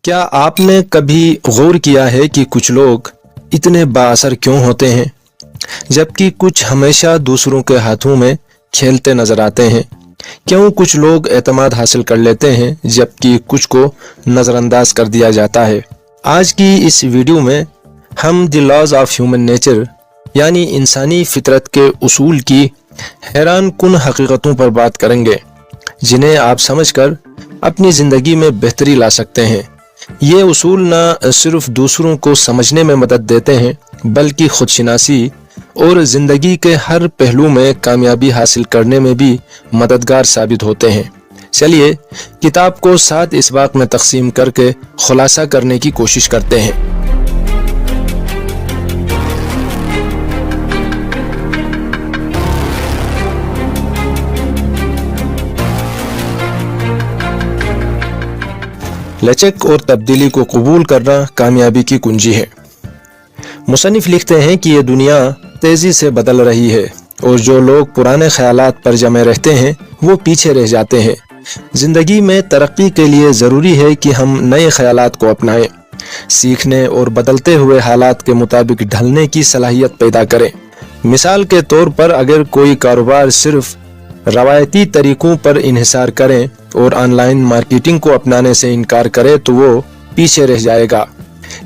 کیا آپ نے کبھی غور کیا ہے کہ کچھ لوگ اتنے بااثر کیوں ہوتے ہیں جبکہ کچھ ہمیشہ دوسروں کے ہاتھوں میں کھیلتے نظر آتے ہیں؟ کیوں کچھ لوگ اعتماد حاصل کر لیتے ہیں جبکہ کچھ کو نظر انداز کر دیا جاتا ہے؟ آج کی اس ویڈیو میں ہم the laws of human nature یعنی انسانی فطرت کے اصول کی حیران کن حقیقتوں پر بات کریں گے، جنہیں آپ سمجھ کر اپنی زندگی میں بہتری لا سکتے ہیں۔ یہ اصول نہ صرف دوسروں کو سمجھنے میں مدد دیتے ہیں بلکہ خود شناسی اور زندگی کے ہر پہلو میں کامیابی حاصل کرنے میں بھی مددگار ثابت ہوتے ہیں۔ چلیے کتاب کو 7 اسباق میں تقسیم کر کے خلاصہ کرنے کی کوشش کرتے ہیں۔ لچک اور تبدیلی کو قبول کرنا کامیابی کی کنجی ہے۔ مصنف لکھتے ہیں کہ یہ دنیا تیزی سے بدل رہی ہے اور جو لوگ پرانے خیالات پر جمے رہتے ہیں وہ پیچھے رہ جاتے ہیں۔ زندگی میں ترقی کے لیے ضروری ہے کہ ہم نئے خیالات کو اپنائیں، سیکھنے اور بدلتے ہوئے حالات کے مطابق ڈھلنے کی صلاحیت پیدا کریں۔ مثال کے طور پر اگر کوئی کاروبار صرف روایتی طریقوں پر انحصار کریں اور آن لائن مارکیٹنگ کو اپنانے سے انکار کرے تو وہ پیچھے رہ جائے گا۔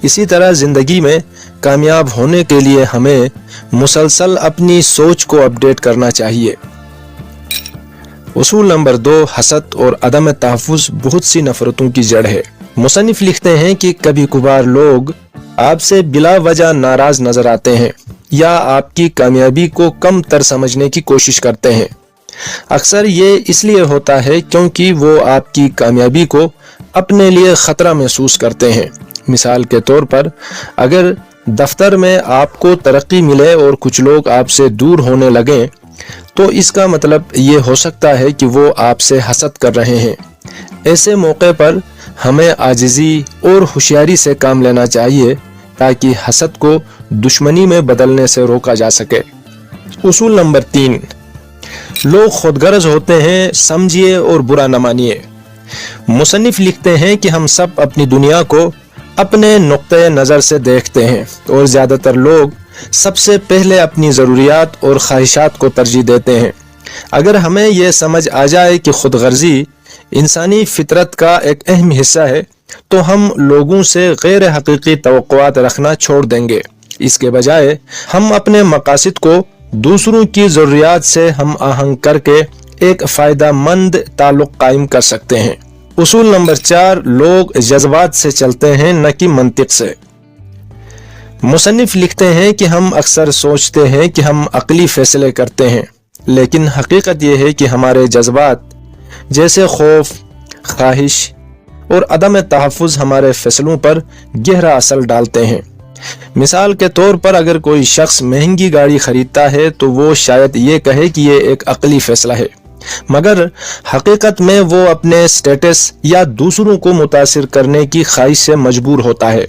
اسی طرح زندگی میں کامیاب ہونے کے لیے ہمیں مسلسل اپنی سوچ کو اپڈیٹ کرنا چاہیے۔ اصول نمبر 2، حسد اور عدم تحفظ بہت سی نفرتوں کی جڑ ہے۔ مصنف لکھتے ہیں کہ کبھی کبھار لوگ آپ سے بلا وجہ ناراض نظر آتے ہیں یا آپ کی کامیابی کو کم تر سمجھنے کی کوشش کرتے ہیں۔ اکثر یہ اس لیے ہوتا ہے کیونکہ وہ آپ کی کامیابی کو اپنے لیے خطرہ محسوس کرتے ہیں۔ مثال کے طور پر اگر دفتر میں آپ کو ترقی ملے اور کچھ لوگ آپ سے دور ہونے لگیں تو اس کا مطلب یہ ہو سکتا ہے کہ وہ آپ سے حسد کر رہے ہیں۔ ایسے موقع پر ہمیں عاجزی اور ہوشیاری سے کام لینا چاہیے تاکہ حسد کو دشمنی میں بدلنے سے روکا جا سکے۔ اصول نمبر 3، لوگ خود غرض ہوتے ہیں، سمجھیے اور برا نہ مانیے۔ مصنف لکھتے ہیں کہ ہم سب اپنی دنیا کو اپنے نقطۂ نظر سے دیکھتے ہیں اور زیادہ تر لوگ سب سے پہلے اپنی ضروریات اور خواہشات کو ترجیح دیتے ہیں۔ اگر ہمیں یہ سمجھ آ جائے کہ خود غرضی انسانی فطرت کا ایک اہم حصہ ہے تو ہم لوگوں سے غیر حقیقی توقعات رکھنا چھوڑ دیں گے۔ اس کے بجائے ہم اپنے مقاصد کو دوسروں کی ضروریات سے ہم آہنگ کر کے ایک فائدہ مند تعلق قائم کر سکتے ہیں۔ اصول نمبر 4، لوگ جذبات سے چلتے ہیں نہ کہ منطق سے۔ مصنف لکھتے ہیں کہ ہم اکثر سوچتے ہیں کہ ہم عقلی فیصلے کرتے ہیں، لیکن حقیقت یہ ہے کہ ہمارے جذبات جیسے خوف، خواہش اور عدم تحفظ ہمارے فیصلوں پر گہرا اثر ڈالتے ہیں۔ مثال کے طور پر اگر کوئی شخص مہنگی گاڑی خریدتا ہے تو وہ شاید یہ کہے کہ یہ ایک عقلی فیصلہ ہے، مگر حقیقت میں وہ اپنے سٹیٹس یا دوسروں کو متاثر کرنے کی خواہش سے مجبور ہوتا ہے۔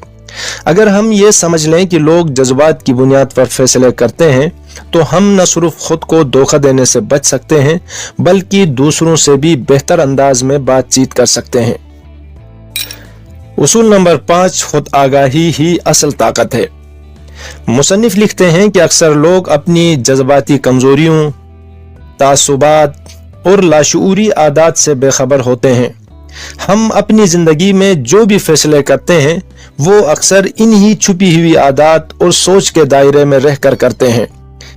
اگر ہم یہ سمجھ لیں کہ لوگ جذبات کی بنیاد پر فیصلے کرتے ہیں تو ہم نہ صرف خود کو دھوکہ دینے سے بچ سکتے ہیں بلکہ دوسروں سے بھی بہتر انداز میں بات چیت کر سکتے ہیں۔ اصول نمبر 5، خود آگاہی ہی اصل طاقت ہے۔ مصنف لکھتے ہیں کہ اکثر لوگ اپنی جذباتی کمزوریوں، تعصبات اور لاشعوری عادات سے بے خبر ہوتے ہیں۔ ہم اپنی زندگی میں جو بھی فیصلے کرتے ہیں وہ اکثر انہی چھپی ہوئی عادات اور سوچ کے دائرے میں رہ کر کرتے ہیں۔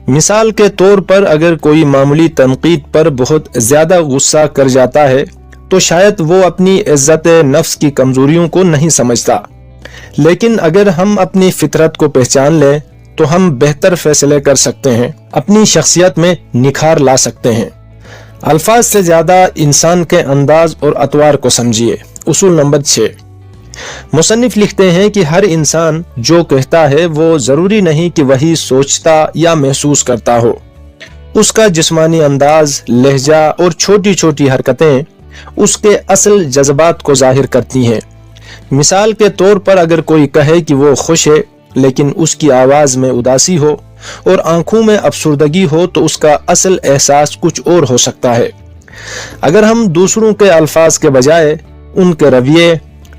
مثال کے طور پر اگر کوئی معمولی تنقید پر بہت زیادہ غصہ کر جاتا ہے تو شاید وہ اپنی عزت نفس کی کمزوریوں کو نہیں سمجھتا، لیکن اگر ہم اپنی فطرت کو پہچان لیں تو ہم بہتر فیصلے کر سکتے ہیں، اپنی شخصیت میں نکھار لا سکتے ہیں۔ الفاظ سے زیادہ انسان کے انداز اور اطوار کو سمجھیے۔ اصول نمبر 6، مصنف لکھتے ہیں کہ ہر انسان جو کہتا ہے وہ ضروری نہیں کہ وہی سوچتا یا محسوس کرتا ہو۔ اس کا جسمانی انداز، لہجہ اور چھوٹی چھوٹی حرکتیں اس کے اصل جذبات کو ظاہر کرتی ہیں۔ مثال کے طور پر اگر کوئی کہے کہ وہ خوش ہے لیکن اس کی آواز میں اداسی ہو اور آنکھوں میں افسردگی ہو تو اس کا اصل احساس کچھ اور ہو سکتا ہے۔ اگر ہم دوسروں کے الفاظ کے بجائے ان کے رویے،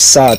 7,